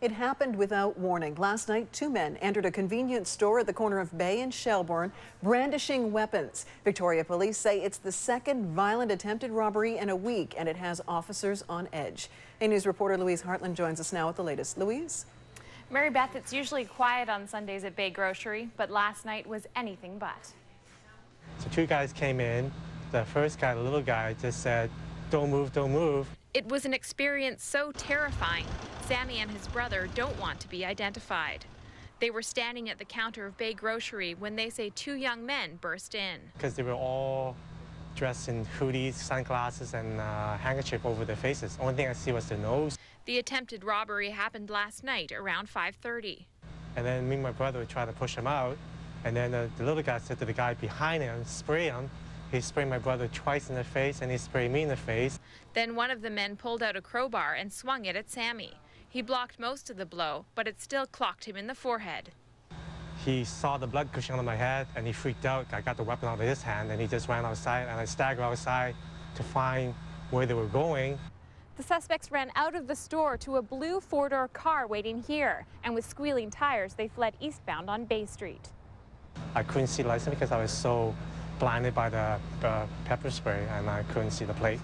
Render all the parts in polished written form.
It happened without warning. Last night, two men entered a convenience store at the corner of Bay and Shelbourne, brandishing weapons. Victoria police say it's the second violent attempted robbery in a week, and it has officers on edge. A news reporter Louise Hartland joins us now with the latest. Louise? Mary Beth, it's usually quiet on Sundays at Bay Grocery, but last night was anything but. So two guys came in. The first guy, the little guy, just said, "Don't move, don't move." It was an experience so terrifying, Sammy and his brother don't want to be identified. They were standing at the counter of Bay Grocery when they say two young men burst in. Because they were all dressed in hoodies, sunglasses, and handkerchief over their faces. Only thing I see was their nose. The attempted robbery happened last night around 5:30. And then me and my brother would try to push him out. And then the little guy said to the guy behind him, spray him. He sprayed my brother twice in the face, and he sprayed me in the face. Then one of the men pulled out a crowbar and swung it at Sammy. He blocked most of the blow, but it still clocked him in the forehead. He saw the blood gushing out of my head, and he freaked out. I got the weapon out of his hand, and he just ran outside, and I staggered outside to find where they were going. The suspects ran out of the store to a blue four-door car waiting here, and with squealing tires, they fled eastbound on Bay Street. I couldn't see the license because I was so blinded by the pepper spray, and I couldn't see the plate.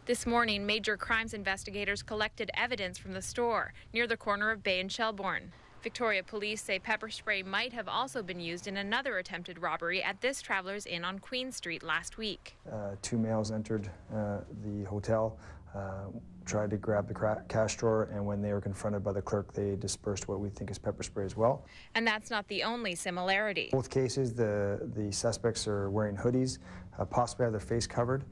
This morning, major crimes investigators collected evidence from the store near the corner of Bay and Shelbourne. Victoria police say pepper spray might have also been used in another attempted robbery at this Travelers Inn on Queen Street last week. Two males entered the hotel, tried to grab the cash drawer, and when they were confronted by the clerk, they dispersed what we think is pepper spray as well. And that's not the only similarity. Both cases, the suspects are wearing hoodies, possibly have their face covered.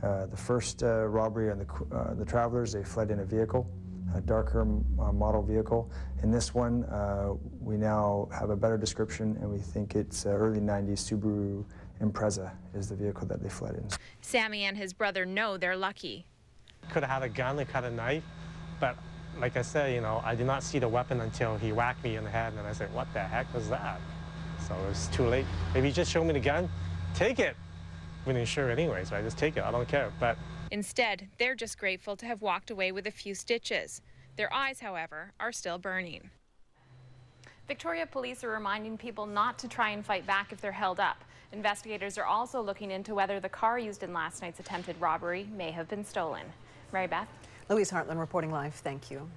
The first robbery on the Travelers, they fled in a vehicle, a darker model vehicle. In this one, we now have a better description, and we think it's early 90s Subaru Impreza is the vehicle that they fled in. Sammy and his brother know they're lucky. Could have had a gun, they could have a knife, but like I said, you know, I did not see the weapon until he whacked me in the head, and I said, what the heck was that? So it was too late. Maybe he just showed me the gun, take it. We didn't insure it anyway, so I just take it, I don't care. But instead, they're just grateful to have walked away with a few stitches. Their eyes, however, are still burning. Victoria police are reminding people not to try and fight back if they're held up. Investigators are also looking into whether the car used in last night's attempted robbery may have been stolen. Mary Beth? Louise Hartland reporting live. Thank you.